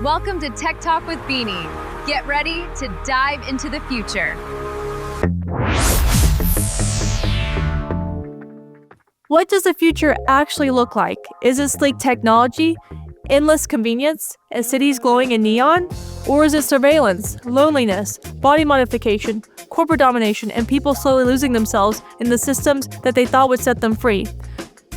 Welcome to Tech Talk with Beanie. Get ready to dive into the future. What does the future actually look like? Is it sleek technology, endless convenience, and cities glowing in neon? Or is it surveillance, loneliness, body modification, corporate domination, and people slowly losing themselves in the systems that they thought would set them free?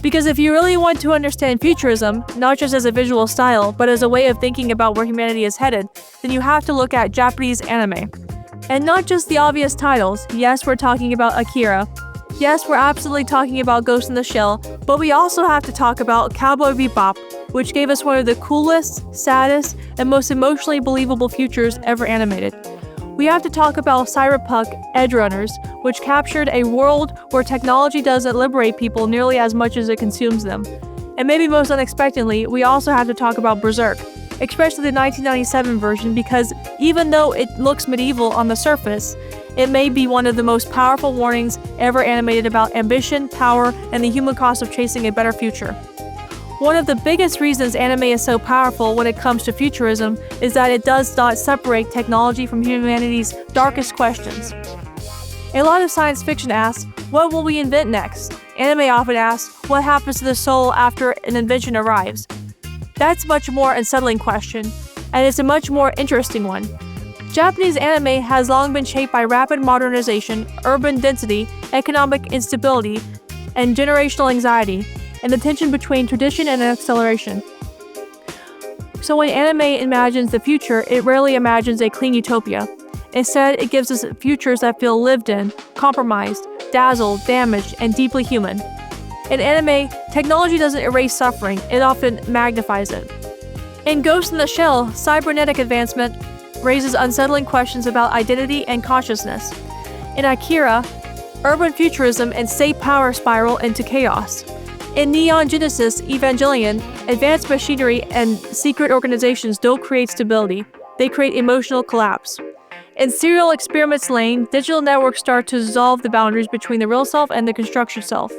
Because if you really want to understand futurism, not just as a visual style, but as a way of thinking about where humanity is headed, then you have to look at Japanese anime. And not just the obvious titles. Yes, we're talking about Akira. Yes, we're absolutely talking about Ghost in the Shell, but we also have to talk about Cowboy Bebop, which gave us one of the coolest, saddest, and most emotionally believable futures ever animated. We have to talk about Cyberpunk Edge Runners, which captured a world where technology doesn't liberate people nearly as much as it consumes them. And maybe most unexpectedly, we also have to talk about Berserk, especially the 1997 version, because even though it looks medieval on the surface, it may be one of the most powerful warnings ever animated about ambition, power, and the human cost of chasing a better future. One of the biggest reasons anime is so powerful when it comes to futurism is that it does not separate technology from humanity's darkest questions. A lot of science fiction asks, what will we invent next? Anime often asks, what happens to the soul after an invention arrives? That's a much more unsettling question, and it's a much more interesting one. Japanese anime has long been shaped by rapid modernization, urban density, economic instability, and generational anxiety, and the tension between tradition and acceleration. So when anime imagines the future, it rarely imagines a clean utopia. Instead, it gives us futures that feel lived in, compromised, dazzled, damaged, and deeply human. In anime, technology doesn't erase suffering, it often magnifies it. In Ghost in the Shell, cybernetic advancement raises unsettling questions about identity and consciousness. In Akira, urban futurism and state power spiral into chaos. In Neon Genesis Evangelion, advanced machinery and secret organizations don't create stability, they create emotional collapse. In Serial Experiments Lane, digital networks start to dissolve the boundaries between the real self and the construction self.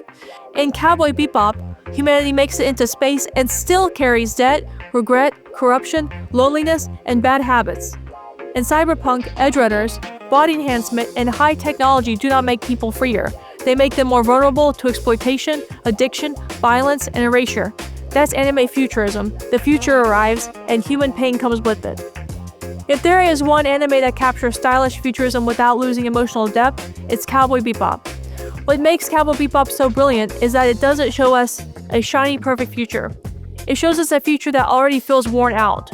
In Cowboy Bebop, humanity makes it into space and still carries debt, regret, corruption, loneliness, and bad habits. In Cyberpunk Edge Runners, body enhancement and high technology do not make people freer. They make them more vulnerable to exploitation, addiction, violence, and erasure. That's anime futurism. The future arrives, and human pain comes with it. If there is one anime that captures stylish futurism without losing emotional depth, it's Cowboy Bebop. What makes Cowboy Bebop so brilliant is that it doesn't show us a shiny, perfect future. It shows us a future that already feels worn out.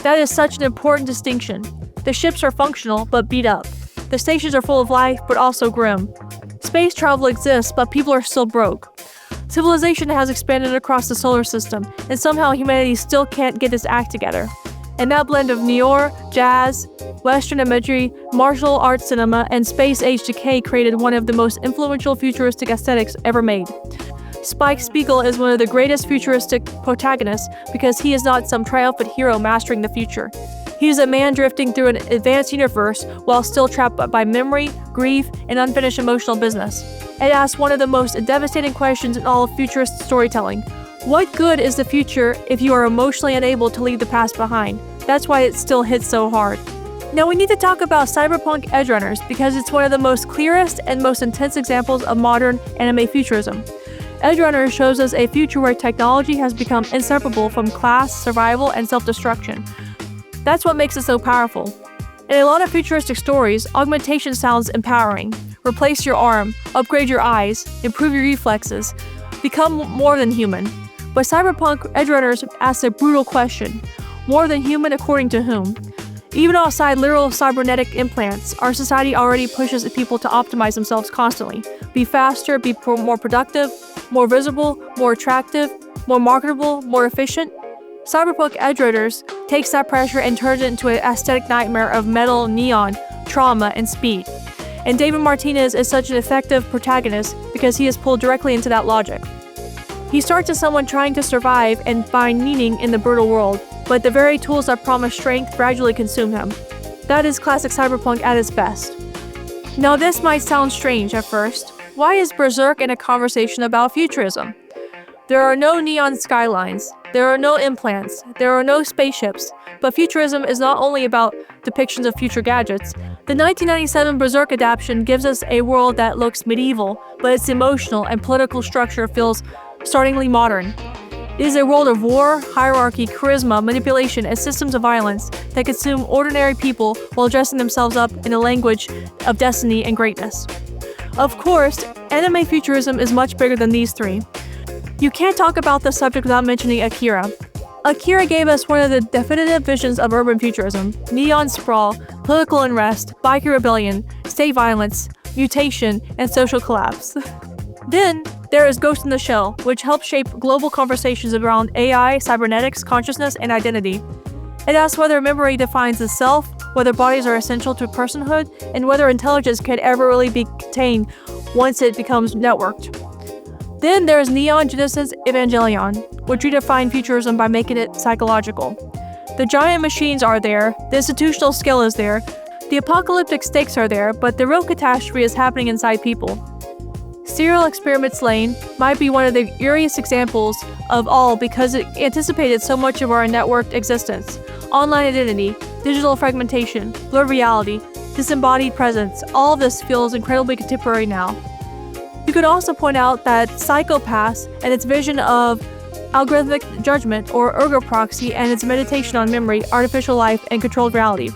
That is such an important distinction. The ships are functional, but beat up. The stations are full of life, but also grim. Space travel exists, but people are still broke. Civilization has expanded across the solar system, and somehow humanity still can't get its act together. And that blend of noir, jazz, Western imagery, martial arts cinema, and space-age decay created one of the most influential futuristic aesthetics ever made. Spike Spiegel is one of the greatest futuristic protagonists because he is not some triumphant hero mastering the future. He is a man drifting through an advanced universe while still trapped by memory, grief, and unfinished emotional business. It asks one of the most devastating questions in all of futurist storytelling. What good is the future if you are emotionally unable to leave the past behind? That's why it still hits so hard. Now we need to talk about Cyberpunk Edge Runners because it's one of the most clearest and most intense examples of modern anime futurism. Edge Runners shows us a future where technology has become inseparable from class, survival, and self-destruction. That's what makes it so powerful. In a lot of futuristic stories, augmentation sounds empowering. Replace your arm, upgrade your eyes, improve your reflexes, become more than human. But Cyberpunk Edge Runners asks a brutal question. More than human according to whom? Even outside literal cybernetic implants, our society already pushes people to optimize themselves constantly. Be faster, be more productive, more visible, more attractive, more marketable, more efficient. Cyberpunk Edge Runners takes that pressure and turns it into an aesthetic nightmare of metal, neon, trauma, and speed. And David Martinez is such an effective protagonist because he is pulled directly into that logic. He starts as someone trying to survive and find meaning in the brutal world, but the very tools that promise strength gradually consume him. That is classic cyberpunk at its best. Now this might sound strange at first. Why is Berserk in a conversation about futurism? There are no neon skylines, There are no implants. There are no spaceships. But futurism is not only about depictions of future gadgets. The 1997 Berserk adaptation gives us a world that looks medieval, but its emotional and political structure feels startlingly modern. It is a world of war, hierarchy, charisma, manipulation, and systems of violence that consume ordinary people while dressing themselves up in a language of destiny and greatness. Of course, anime futurism is much bigger than these three. You can't talk about this subject without mentioning Akira. Akira gave us one of the definitive visions of urban futurism: neon sprawl, political unrest, biker rebellion, state violence, mutation, and social collapse. Then, there is Ghost in the Shell, which helps shape global conversations around AI, cybernetics, consciousness, and identity. It asks whether memory defines the self, whether bodies are essential to personhood, and whether intelligence can ever really be contained once it becomes networked. Then there is Neon Genesis Evangelion, which redefined futurism by making it psychological. The giant machines are there, the institutional scale is there, the apocalyptic stakes are there, but the real catastrophe is happening inside people. Serial Experiments Lane might be one of the eeriest examples of all because it anticipated so much of our networked existence. Online identity, digital fragmentation, blurred reality, disembodied presence, all of this feels incredibly contemporary now. You could also point out that Psychopaths and its vision of algorithmic judgment, or Ergo Proxy and its meditation on memory, artificial life, and controlled reality.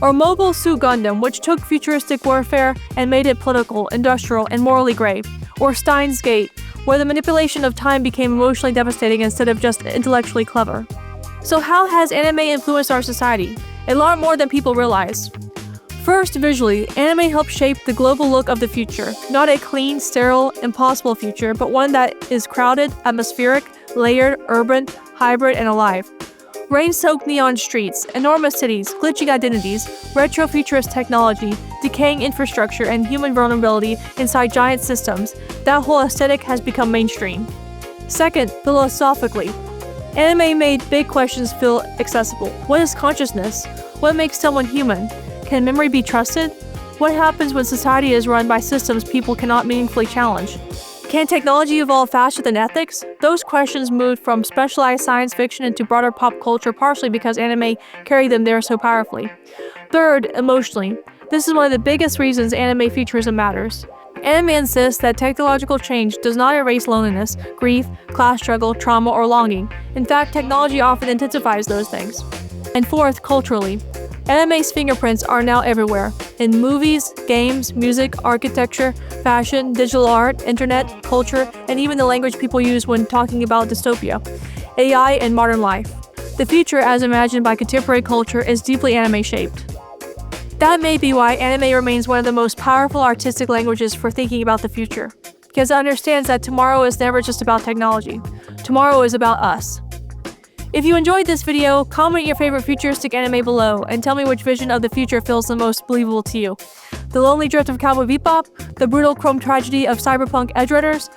Or Mobile Suit Gundam, which took futuristic warfare and made it political, industrial, and morally gray. Or Steins Gate, where the manipulation of time became emotionally devastating instead of just intellectually clever. So how has anime influenced our society? A lot more than people realize. First, visually, anime helped shape the global look of the future. Not a clean, sterile, impossible future, but one that is crowded, atmospheric, layered, urban, hybrid, and alive. Rain-soaked neon streets, enormous cities, glitching identities, retro-futurist technology, decaying infrastructure, and human vulnerability inside giant systems. That whole aesthetic has become mainstream. Second, philosophically. Anime made big questions feel accessible. What is consciousness? What makes someone human? Can memory be trusted? What happens when society is run by systems people cannot meaningfully challenge? Can technology evolve faster than ethics? Those questions moved from specialized science fiction into broader pop culture partially because anime carried them there so powerfully. Third, emotionally. This is one of the biggest reasons anime futurism matters. Anime insists that technological change does not erase loneliness, grief, class struggle, trauma, or longing. In fact, technology often intensifies those things. And fourth, culturally. Anime's fingerprints are now everywhere. In movies, games, music, architecture, fashion, digital art, internet, culture, and even the language people use when talking about dystopia, AI, and modern life. The future, as imagined by contemporary culture, is deeply anime-shaped. That may be why anime remains one of the most powerful artistic languages for thinking about the future, because it understands that tomorrow is never just about technology. Tomorrow is about us. If you enjoyed this video, comment your favorite futuristic anime below and tell me which vision of the future feels the most believable to you. The lonely drift of Cowboy Bebop, the brutal chrome tragedy of Cyberpunk Edgerunners,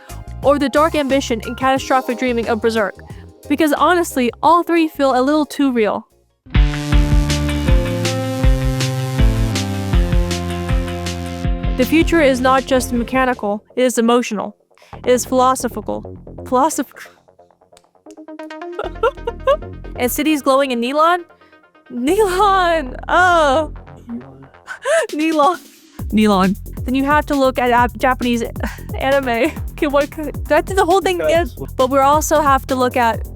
or the dark ambition and catastrophic dreaming of Berserk. Because honestly, all three feel a little too real. The future is not just mechanical, it is emotional. It is philosophical. And cities glowing in neon? Neon! Oh! Neon. Then you have to look at Japanese anime. Okay, what? That did the whole thing again? But we also have to look at...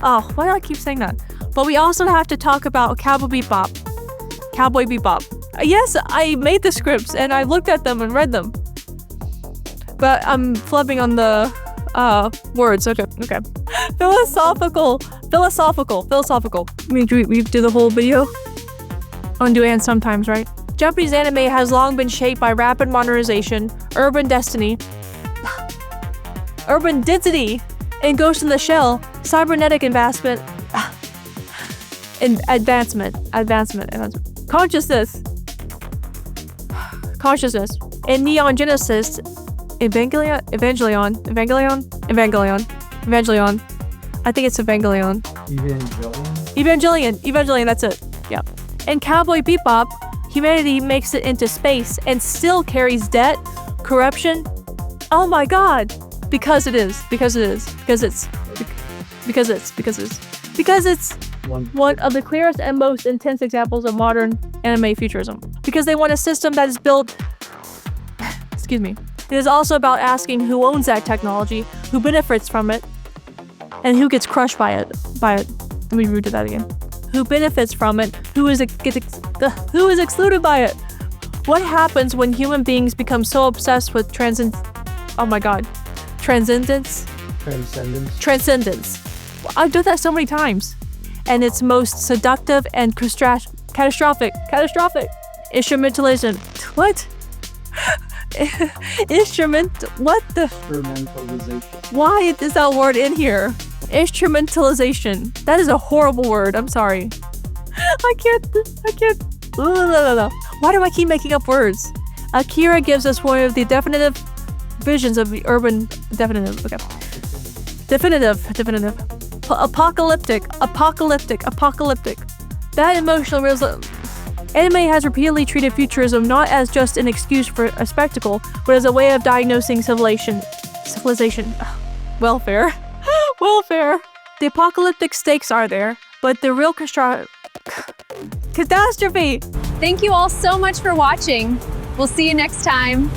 Oh, why do I keep saying that? But we also have to talk about Cowboy Bebop. Yes, I made the scripts and I looked at them and read them. But I'm flubbing on the words. Okay. Philosophical. We do the whole video. Undo and sometimes, right? Japanese anime has long been shaped by rapid modernization, urban density, and Ghost in the Shell, cybernetic advancement, consciousness, and Neon Genesis, Evangelion. I think it's Evangelion. Evangelion, that's it. Yeah. In Cowboy Bebop, humanity makes it into space and still carries debt, corruption. Oh my god! Because it is. Because it's one of the clearest and most intense examples of modern anime futurism. Because they want a system that is built... Excuse me. It is also about asking who owns that technology, who benefits from it, and who gets crushed by it. Let me redo that again. Who benefits from it, who is excluded by it. What happens when human beings become so obsessed with transcendence? I've done that so many times. And its most seductive and catastrophic instrumentalization. What? Instrumentalization. Why is that word in here? Instrumentalization. That is a horrible word. I'm sorry. I can't. Why do I keep making up words? Akira gives us one of the definitive visions of the urban definitive. Apocalyptic. That emotional realism. Anime has repeatedly treated futurism not as just an excuse for a spectacle, but as a way of diagnosing civilization. Welfare. The apocalyptic stakes are there, but the real catastrophe. Thank you all so much for watching. We'll see you next time.